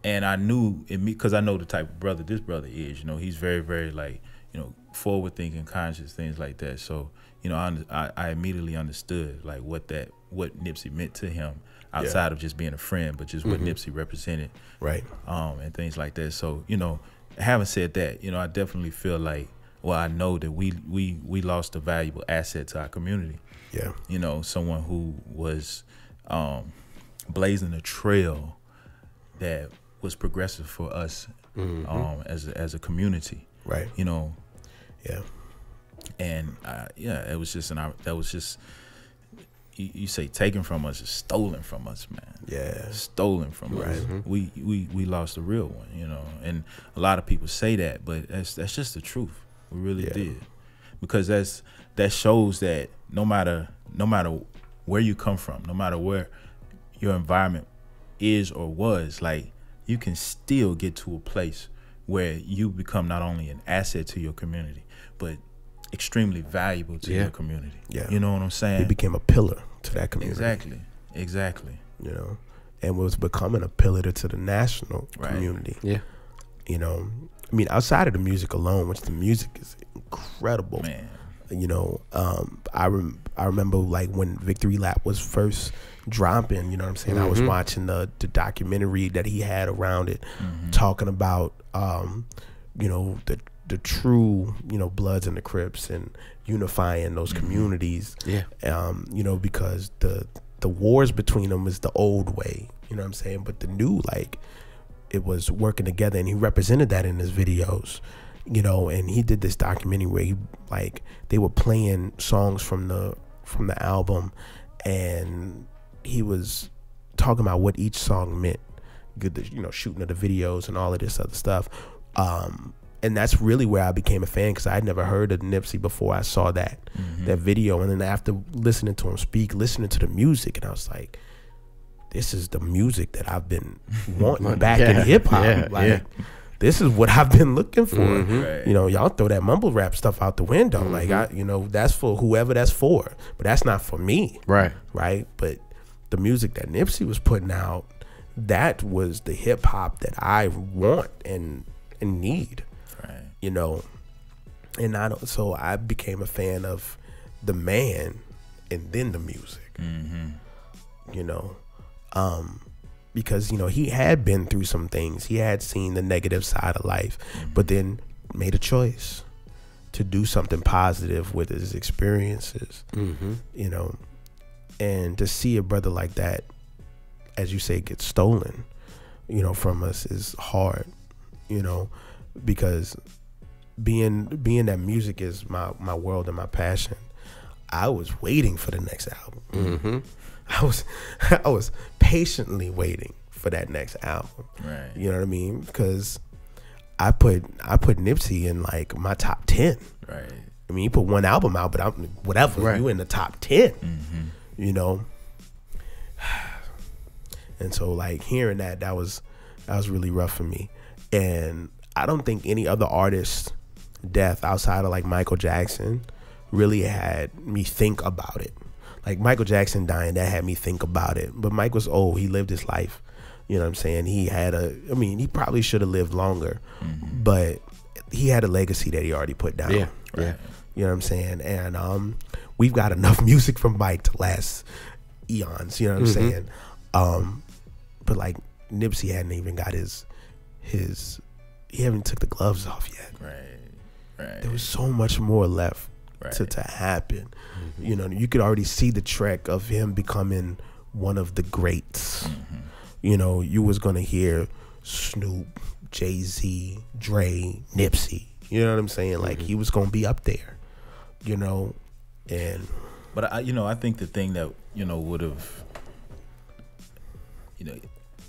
And I knew in me, because I know the type of brother this brother is, you know, he's very, very, like, you know, forward thinking, conscious, things like that. So, you know, I immediately understood like what Nipsey meant to him outside of just being a friend, but just what Nipsey represented, right? And things like that. So, you know, having said that, you know, I definitely feel like, well, I know that we lost a valuable asset to our community. Yeah, you know, someone who was blazing a trail that was progressive for us as a community, right? You know, yeah, and it was just that was just you say taken from us, it's stolen from us, man. Yeah, stolen from us. We lost a real one, you know, and a lot of people say that, but that's just the truth. We really did, because that shows that no matter where you come from, no matter where your environment is or was, like, you can still get to a place where you become not only an asset to your community, but extremely valuable to your community. Yeah. You know what I'm saying? It became a pillar to that community. Exactly. You know, and was becoming a pillar to the national community. Yeah. You know, I mean, outside of the music alone, which the music is incredible. Man. You know, I remember like when Victory Lap was first dropping, you know what I'm saying? I was watching the documentary that he had around it, talking about, you know, the true, you know, Bloods and the Crips and unifying those communities. Yeah. You know, because the wars between them is the old way, you know what I'm saying? But the new, like, it was working together, and he represented that in his videos. You know, and he did this documentary where he, like, they were playing songs from the album, and he was talking about what each song meant, you know, shooting of the videos and all of this other stuff. And that's really where I became a fan, because I had never heard of Nipsey before I saw that video. And then after listening to him speak, listening to the music, and I was like, this is the music that I've been wanting back in hip hop. This is what I've been looking for. Right. You know, y'all throw that mumble rap stuff out the window. Like, you know, that's for whoever that's for, but that's not for me. Right. Right. But the music that Nipsey was putting out, that was the hip hop that I want and need. Right. You know, and so I became a fan of the man and then the music. You know, because, you know, he had been through some things. He had seen the negative side of life, but then made a choice to do something positive with his experiences, you know, and to see a brother like that, as you say, get stolen, you know, from us is hard, you know, because being that music is my world and my passion, I was waiting for the next album. I was patiently waiting for that next album. Right. You know what I mean? Because I put Nipsey in like my top 10. Right. I mean, you put one album out, but whatever. You in the top 10. You know. And so, like, hearing that was really rough for me. And I don't think any other artist's death outside of like Michael Jackson really had me think about it. Like, Michael Jackson dying, that had me think about it. But Mike was old. He lived his life. You know what I'm saying? He probably should have lived longer. But he had a legacy that he already put down. Yeah. Right. You know what I'm saying? And we've got enough music from Mike to last eons. You know what I'm saying? But, like, Nipsey hadn't even got his he haven't took the gloves off yet. Right. There was so much more left Right. to happen. You know, you could already see the trek of him becoming one of the greats. You know, you was gonna hear Snoop, Jay-Z, Dre, Nipsey. You know what I'm saying? Like he was gonna be up there. You know, and but I think the thing that would have,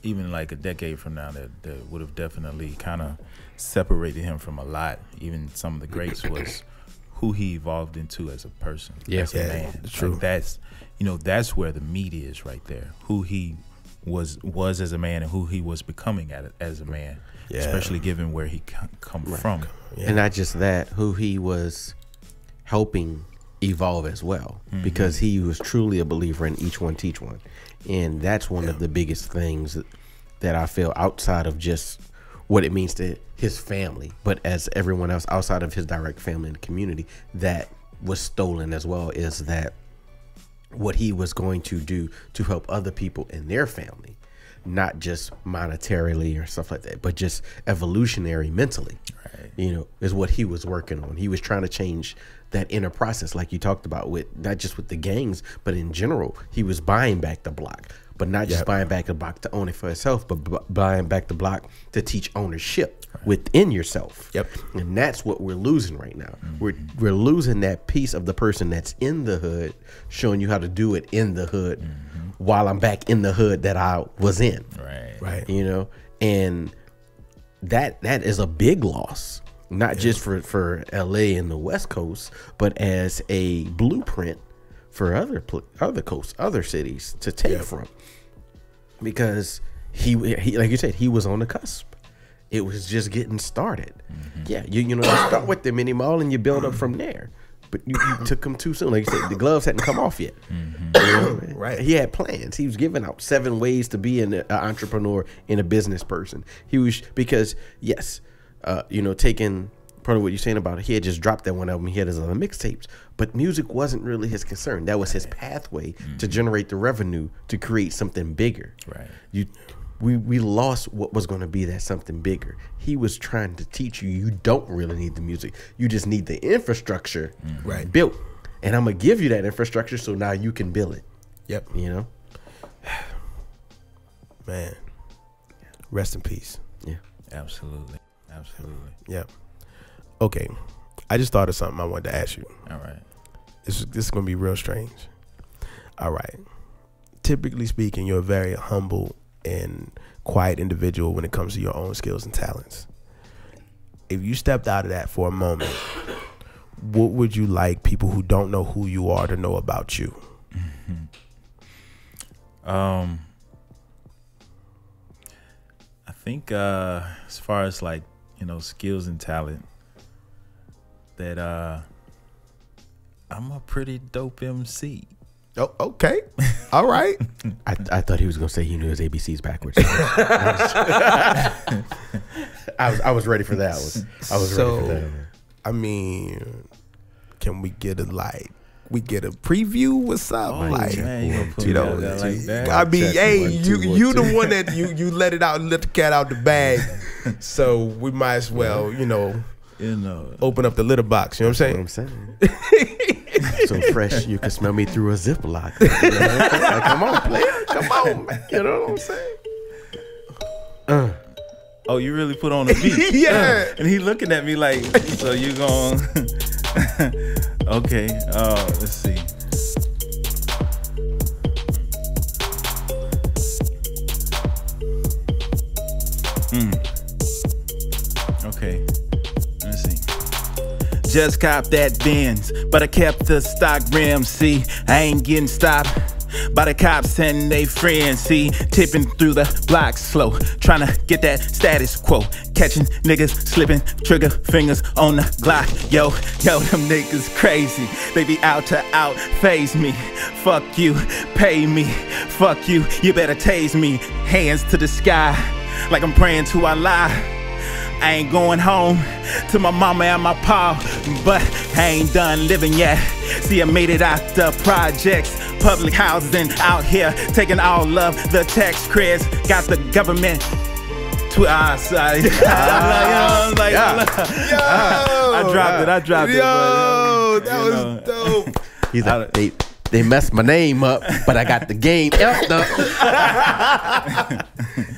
even like a decade from now, that would have definitely kind of separated him from a lot, even some of the greats, was who he evolved into as a person, as a man. True. Like that's where the meat is right there. Who he was as a man and who he was becoming as a man, especially given where he come from. Yeah. And not just that, who he was helping evolve as well, because he was truly a believer in each one teach one. And that's one of the biggest things that I feel, outside of just what it means to his family, but as everyone else outside of his direct family and community, that was stolen as well, is that what he was going to do to help other people in their family, not just monetarily or stuff like that, but just evolutionary mentally, is what he was working on. He was trying to change that inner process, like you talked about, with not just with the gangs, but in general. He was buying back the block, but not just buying back the block to own it for himself, but buying back the block to teach ownership within yourself. And that's what we're losing right now. We're losing that piece of the person that's in the hood, showing you how to do it in the hood, while I'm back in the hood that I was in. Right. You know, and that is a big loss. Not just for LA and the West Coast, but as a blueprint for other coasts, other cities to take from, because he like you said, he was on the cusp. It was just getting started. You start with the mini mall and you build up from there. But you took him too soon. Like you said, the gloves hadn't come off yet. Right. He had plans. He was giving out 7 ways to be an entrepreneur and a business person. He was, because taking part of what you're saying about it, he had just dropped that one album. He had his other mixtapes, but music wasn't really his concern. That was his pathway to generate the revenue to create something bigger. We lost what was going to be that something bigger. He was trying to teach you don't really need the music. You just need the infrastructure built. And I'm going to give you that infrastructure so now you can build it. Man, rest in peace. Absolutely. Okay, I just thought of something I wanted to ask you. All right. This is going to be real strange. All right. Typically speaking, you're a very humble and quiet individual when it comes to your own skills and talents. If you stepped out of that for a moment, what would you like people who don't know who you are to know about you? I think as far as like, skills and talent, that I'm a pretty dope MC. Oh, okay. All right. I thought he was gonna say he knew his ABCs backwards. I was ready for that. I was ready for that. I mean, can we get a preview? What's up? Man, I mean, hey, you the one that you let it out, let the cat out the bag. So we might as well, open up the litter box. You know what I'm saying? So fresh, you can smell me through a Ziploc. Like, come on, player. Come on. You know what I'm saying? Oh, you really put on a beat? Yeah. And he looking at me like, so you going? Okay. Let's see. Okay. Let's see. Just copped that Benz, but I kept the stock rim. See, I ain't getting stopped by the cops and they friends. See, tipping through the block slow, trying to get that status quo. Catching niggas slipping, trigger fingers on the Glock. Yo, them niggas crazy. They be out to outface me. Fuck you, pay me. Fuck you, you better tase me. Hands to the sky, like I'm praying to Allah. I ain't going home to my mama and my pa, but I ain't done living yet. See, I made it out the projects, public housing out here, taking all of the tax credits. Got the government I dropped it. Yo, that was dope. He's like, they messed my name up, but I got the game effed up.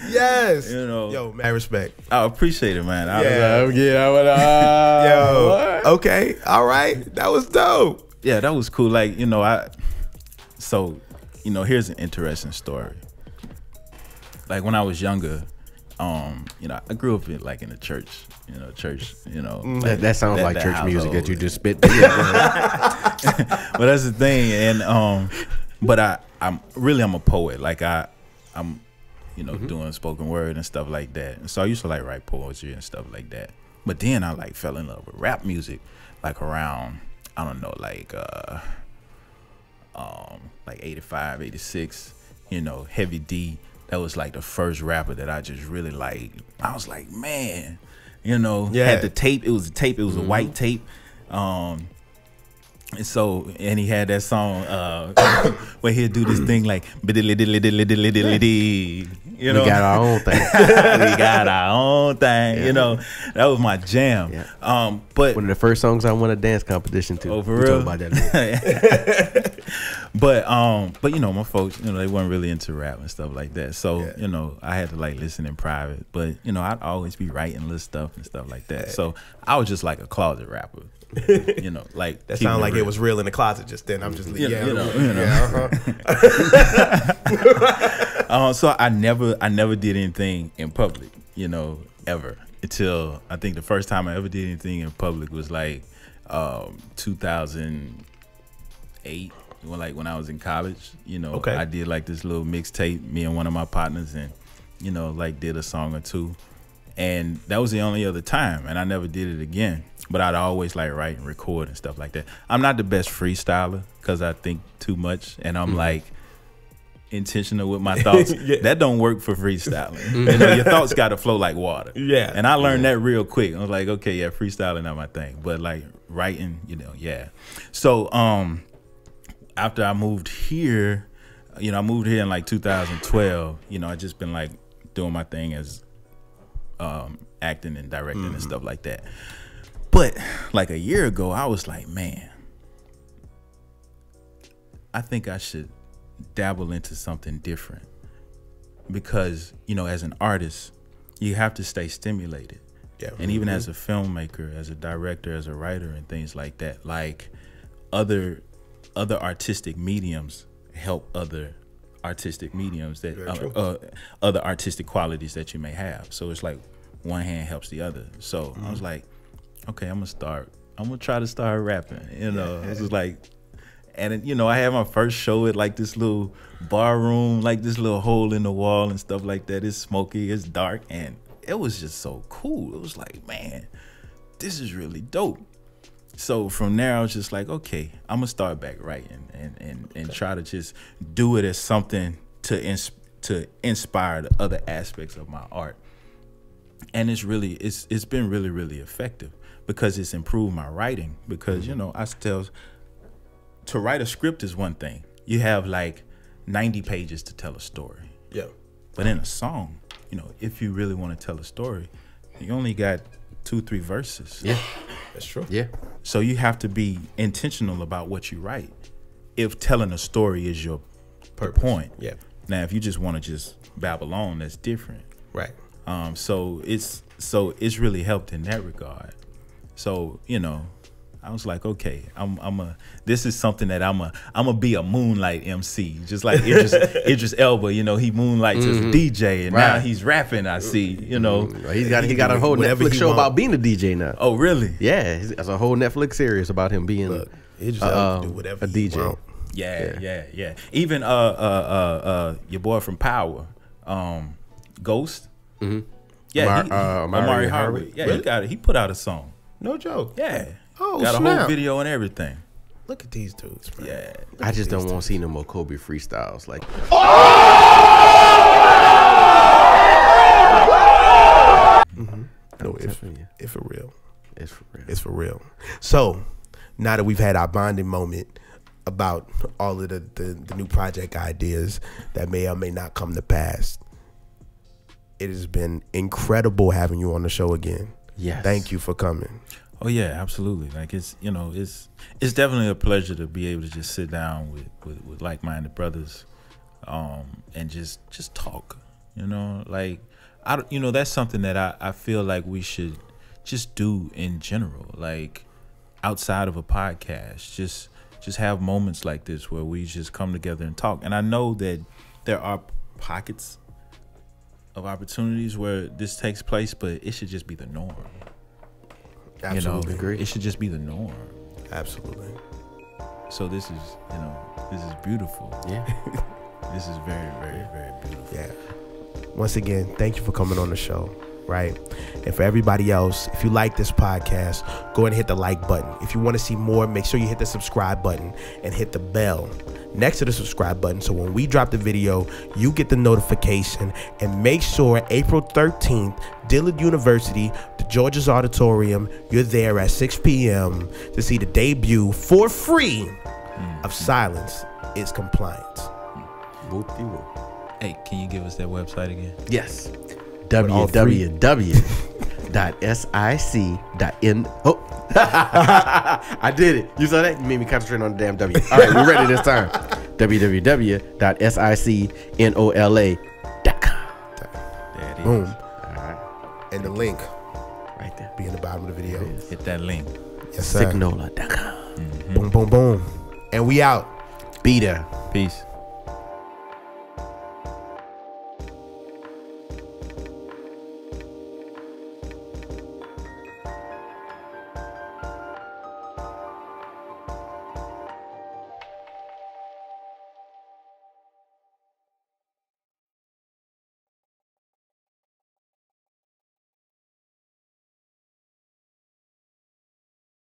Yes. Yo, mad respect. I appreciate it, man. Yo, okay, all right, that was dope. Yeah, that was cool. Like, here's an interesting story. Like when I was younger, I grew up in the church. That sounds like church music that you just spit. But that's the thing, and but I'm a poet. Like I'm doing spoken word and stuff like that. And so I used to write poetry and stuff like that. But then I fell in love with rap music, around 85, 86. Heavy D. That was the first rapper that I just really liked. I was like, man, had the tape. It was a tape. It was a white tape. And he had that song where he'd do this thing like diddly diddly diddly diddly diddly dee. We got our own thing. We got our own thing. That was my jam. Yeah. But one of the first songs I won a dance competition to. Oh, for real? About that but my folks, they weren't really into rap and stuff like that. So I had to listen in private. But I'd always be writing little stuff and stuff like that. So I was just a closet rapper. That sounded like it was real in the closet just then. I'm just so I never did anything in public, ever, until I think the first time I ever did anything in public was 2008, when I was in college. I did this little mixtape, me and one of my partners, and did a song or two, and that was the only other time, and I never did it again. But I'd always write and record and stuff like that. I'm not the best freestyler because I think too much, and I'm intentional with my thoughts. That don't work for freestyling. Your thoughts got to flow like water. Yeah. And I learned that real quick. I was like, okay, yeah, freestyling not my thing, but writing, yeah. So after I moved here, I moved here in 2012. I just been doing my thing as acting and directing and stuff like that. But a year ago, I was like, man, I think I should dabble into something different, because as an artist, you have to stay stimulated. Yeah. And even as a filmmaker, as a director, as a writer, and things like that, other artistic mediums help other artistic mediums that other artistic qualities that you may have. So it's one hand helps the other. So I was like, okay, I'm gonna try to start rapping. It was and I had my first show at this little bar room, this little hole in the wall and stuff like that. It's smoky, it's dark, and it was just so cool. It was man, this is really dope. So from there, I was just okay, I'm gonna start back writing and try to just do it as something to inspire the other aspects of my art. And it's been really, really effective, because it's improved my writing. Because to write a script is one thing. You have 90 pages to tell a story. Yeah. But in a song, if you really want to tell a story, you only got 2-3 verses. Yeah, that's true. Yeah. So you have to be intentional about what you write, if telling a story is your point. Yeah. Now, if you just want to just babble on, that's different. Right. So it's really helped in that regard. So I was like, okay, this is something that I'm a be a moonlight MC, just like Idris Elba. He moonlights as a DJ, and now he's rapping. I see, He got a whole Netflix show about being a DJ now. Oh, really? Yeah, there's a whole Netflix series about him being do whatever a DJ. Want. Yeah. Even your boy from Power, Ghost. Mm-hmm. Yeah, Amari Harvey. Yeah, really? He put out a song. No joke. Yeah. Oh, got snap. a whole video and everything. Look at these dudes, man. Yeah. I just don't want to see no more Kobe freestyles. No, it's for real. It's for real. It's for real. So now that we've had our bonding moment about all of the new project ideas that may or may not come to pass, it has been incredible having you on the show again. Yes. Thank you for coming. Oh yeah, absolutely. Like it's definitely a pleasure to be able to just sit down with like-minded brothers, and just talk. Like that's something that I feel like we should just do in general. Like outside of a podcast, just have moments like this where we just come together and talk. And I know that there are pockets of opportunities where this takes place, but it should just be the norm. Absolutely agree. It should just be the norm. Absolutely. So this is beautiful. Yeah. This is very, very, very beautiful. Yeah. Once again, thank you for coming on the show. Right. And for everybody else, if you like this podcast, go ahead and hit the like button. If you want to see more, make sure you hit the subscribe button and hit the bell next to the subscribe button. So when we drop the video, you get the notification. And make sure April 13th, Dillard University, the George's Auditorium, you're there at 6 p.m. to see the debut for free of Silence is Compliance. Whoop-de-whoop. Hey, can you give us that website again? Yes. www.sic.n. Oh, I did it. You saw that? You made me concentrate on the damn W. All right, we're ready this time. www.sicnola.com. There it is. Boom. All right. And the link Right there. be in the bottom of the video. Hit that link. Yes, sir. Signola.com. Boom, boom, boom. And we out. Be there. Peace.